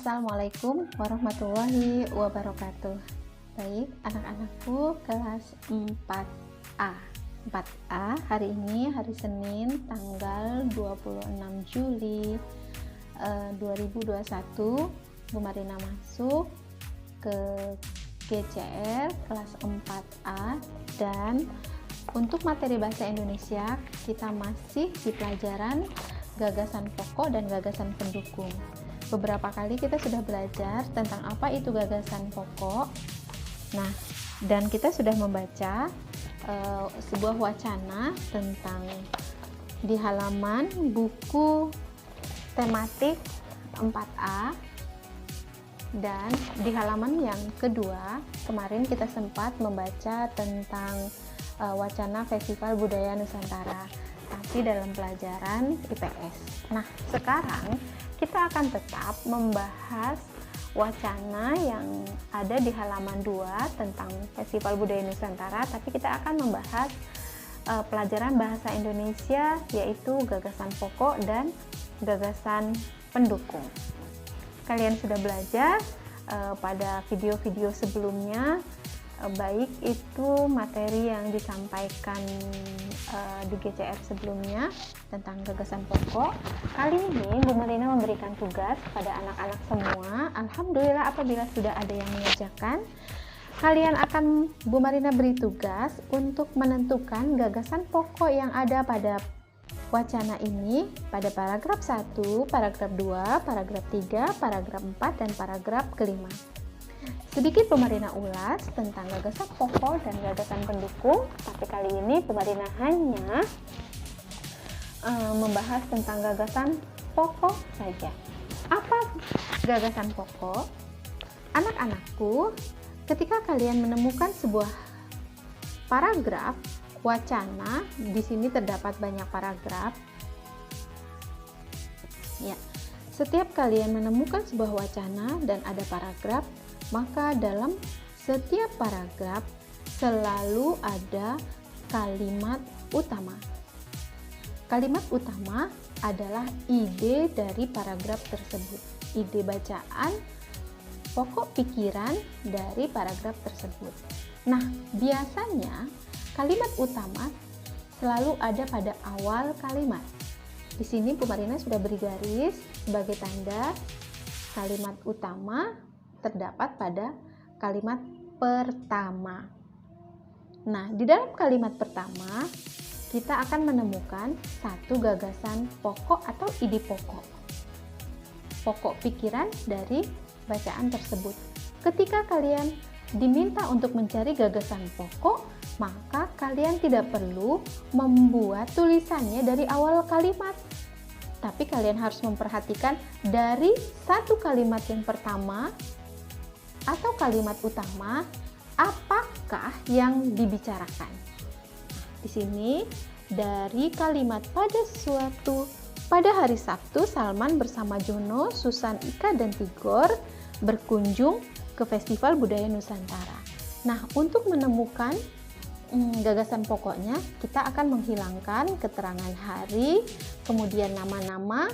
Assalamualaikum warahmatullahi wabarakatuh. Baik, anak-anakku kelas 4A. 4A hari ini hari Senin tanggal 26 Juli 2021. Bu Marina masuk ke GCR kelas 4A dan untuk materi bahasa Indonesia kita masih di pelajaran gagasan pokok dan gagasan pendukung. Beberapa kali kita sudah belajar tentang apa itu gagasan pokok. Nah, dan kita sudah membaca sebuah wacana tentang di halaman buku tematik 4A, dan di halaman yang kedua kemarin kita sempat membaca tentang wacana Festival Budaya Nusantara, tapi dalam pelajaran IPS. Nah, sekarang kita akan tetap membahas wacana yang ada di halaman 2 tentang Festival Budaya Nusantara, tapi kita akan membahas pelajaran bahasa Indonesia, yaitu gagasan pokok dan gagasan pendukung. Kalian sudah belajar pada video-video sebelumnya, baik itu materi yang disampaikan di GCR sebelumnya tentang gagasan pokok. Kali ini Bu Marina memberikan tugas kepada anak-anak semua. Alhamdulillah apabila sudah ada yang mengerjakan, kalian akan Bu Marina beri tugas untuk menentukan gagasan pokok yang ada pada wacana ini pada paragraf 1, paragraf 2, paragraf 3, paragraf 4, dan paragraf kelima. Sedikit Bu Marina ulas tentang gagasan pokok dan gagasan pendukung, tapi kali ini Bu Marina hanya membahas tentang gagasan pokok saja. Apa gagasan pokok? Anak-anakku, ketika kalian menemukan sebuah paragraf wacana, di sini terdapat banyak paragraf. Ya, setiap kalian menemukan sebuah wacana dan ada paragraf, maka dalam setiap paragraf selalu ada kalimat utama. Kalimat utama adalah ide dari paragraf tersebut, ide bacaan, pokok pikiran dari paragraf tersebut. Nah, biasanya kalimat utama selalu ada pada awal kalimat. Di sini Bu Marina sudah beri garis sebagai tanda kalimat utama terdapat pada kalimat pertama. Nah, di dalam kalimat pertama kita akan menemukan satu gagasan pokok atau ide pokok. Pokok pikiran dari bacaan tersebut. Ketika kalian diminta untuk mencari gagasan pokok, maka kalian tidak perlu membuat tulisannya dari awal kalimat. Tapi kalian harus memperhatikan dari satu kalimat yang pertama atau kalimat utama, apakah yang dibicarakan. Di sini dari kalimat pada hari Sabtu Salman bersama Jono, Susan, Ika, dan Tigor berkunjung ke Festival Budaya Nusantara. Nah, untuk menemukan gagasan pokoknya, kita akan menghilangkan keterangan hari, kemudian nama-nama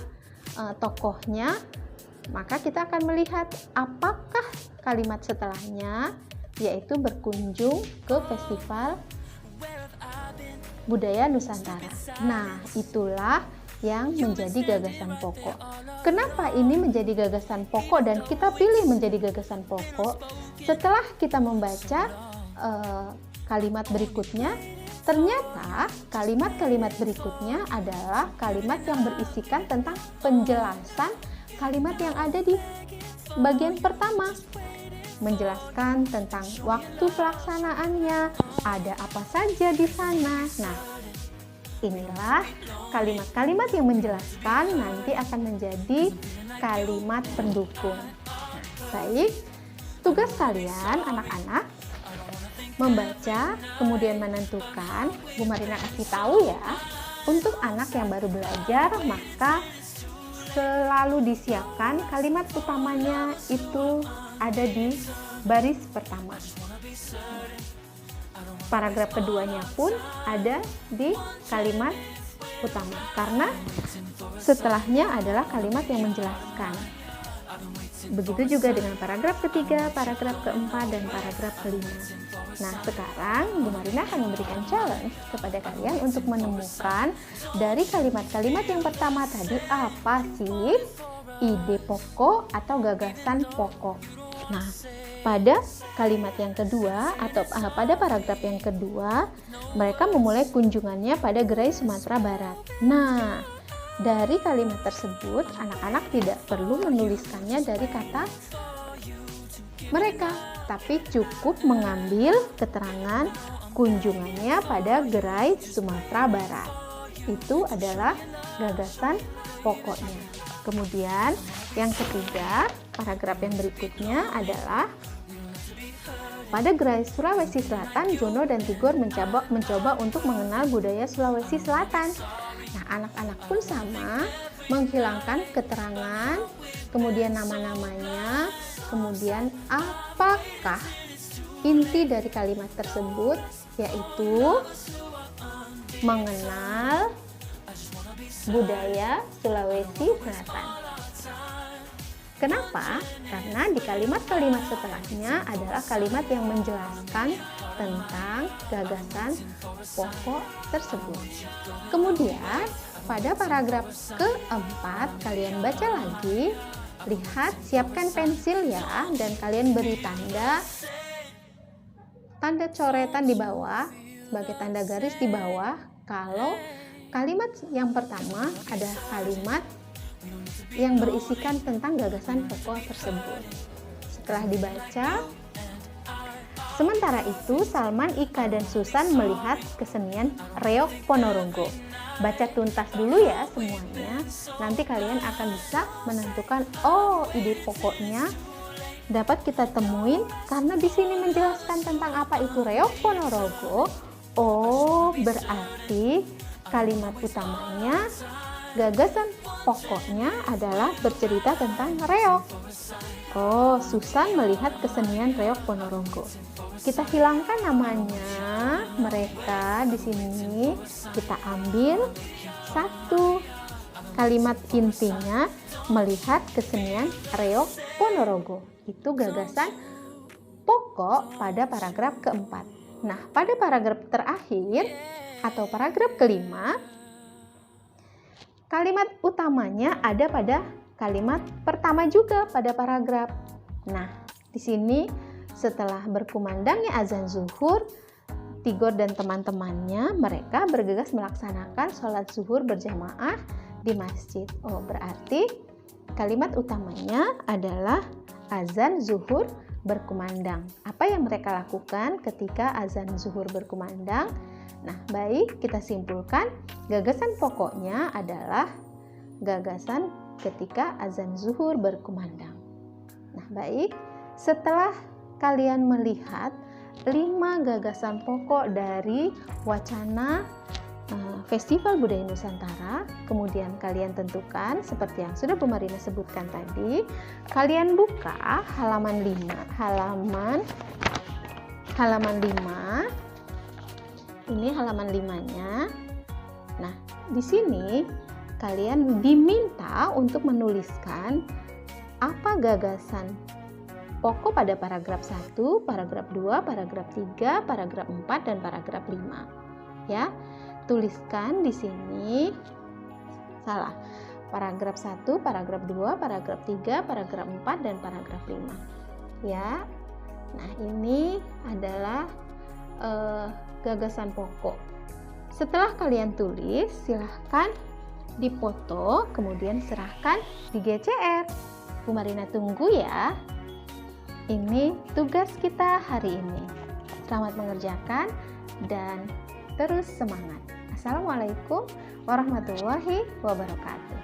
tokohnya. Maka kita akan melihat apakah kalimat setelahnya, yaitu berkunjung ke Festival Budaya Nusantara. Nah, itulah yang menjadi gagasan pokok. Kenapa ini menjadi gagasan pokok dan kita pilih menjadi gagasan pokok? Setelah kita membaca kalimat berikutnya, ternyata kalimat-kalimat berikutnya adalah kalimat yang berisikan tentang penjelasan kalimat yang ada di bagian pertama. Menjelaskan tentang waktu pelaksanaannya, ada apa saja di sana. Nah, inilah kalimat-kalimat yang menjelaskan nanti akan menjadi kalimat pendukung. Baik, tugas kalian anak-anak membaca, kemudian menentukan. Bu Marina kasih tahu ya, untuk anak yang baru belajar, maka selalu disiapkan kalimat utamanya itu ada di baris pertama. Paragraf keduanya pun ada di kalimat utama, karena setelahnya adalah kalimat yang menjelaskan. Begitu juga dengan paragraf ketiga, paragraf keempat, dan paragraf kelima. Nah, sekarang Bu Marina akan memberikan challenge kepada kalian untuk menemukan dari kalimat-kalimat yang pertama tadi apa sih ide pokok atau gagasan pokok. Nah, pada kalimat yang kedua atau pada paragraf yang kedua, mereka memulai kunjungannya pada gerai Sumatera Barat. Nah, dari kalimat tersebut, anak-anak tidak perlu menuliskannya dari kata mereka, tapi cukup mengambil keterangan kunjungannya pada gerai Sumatera Barat. Itu adalah gagasan pokoknya. Kemudian yang ketiga, paragraf yang berikutnya adalah pada gerai Sulawesi Selatan, Jono dan Tigor mencoba untuk mengenal budaya Sulawesi Selatan. Nah, anak-anak pun sama, menghilangkan keterangan, kemudian nama-namanya, kemudian apakah inti dari kalimat tersebut, yaitu mengenal budaya Sulawesi Selatan. Kenapa? Karena di kalimat-kalimat setelahnya adalah kalimat yang menjelaskan tentang gagasan pokok tersebut. Kemudian, pada paragraf keempat, kalian baca lagi, lihat, siapkan pensil ya, dan kalian beri tanda coretan di bawah, sebagai tanda garis di bawah, kalau kalimat yang pertama ada kalimat yang berisikan tentang gagasan pokok tersebut. Setelah dibaca, sementara itu Salman, Ika, dan Susan melihat kesenian Reog Ponorogo. Baca tuntas dulu ya semuanya. Nanti kalian akan bisa menentukan, oh, ide pokoknya dapat kita temuin karena di sini menjelaskan tentang apa itu Reog Ponorogo. Oh, berarti kalimat utamanya, gagasan pokoknya adalah bercerita tentang reog. Oh, Susan melihat kesenian Reog Ponorogo. Kita hilangkan namanya mereka di sini. Kita ambil satu kalimat intinya, melihat kesenian Reog Ponorogo. Itu gagasan pokok pada paragraf keempat. Nah, pada paragraf terakhir atau paragraf kelima, kalimat utamanya ada pada kalimat pertama juga pada paragraf. Nah, di sini setelah berkumandangnya azan zuhur, Tigor dan teman-temannya mereka bergegas melaksanakan sholat zuhur berjamaah di masjid. Oh, berarti kalimat utamanya adalah azan zuhur berkumandang. Apa yang mereka lakukan ketika azan zuhur berkumandang? Nah, baik, kita simpulkan gagasan pokoknya adalah gagasan ketika azan zuhur berkumandang. Nah, baik, setelah kalian melihat 5 gagasan pokok dari wacana Festival Budaya Nusantara, kemudian kalian tentukan seperti yang sudah Bu Marina sebutkan tadi, kalian buka halaman 5. Ini halaman 5-nya. Nah, di sini kalian diminta untuk menuliskan apa gagasan pokok pada paragraf 1, paragraf 2, paragraf 3, paragraf 4, dan paragraf 5. Ya, tuliskan di sini salah. Paragraf 1, paragraf 2, paragraf 3, paragraf 4, dan paragraf 5. Ya. Nah, ini adalah gagasan pokok. Setelah kalian tulis, silahkan dipoto, kemudian serahkan di GCR. Bu Marina tunggu ya. Ini tugas kita hari ini. Selamat mengerjakan dan terus semangat. Assalamualaikum warahmatullahi wabarakatuh.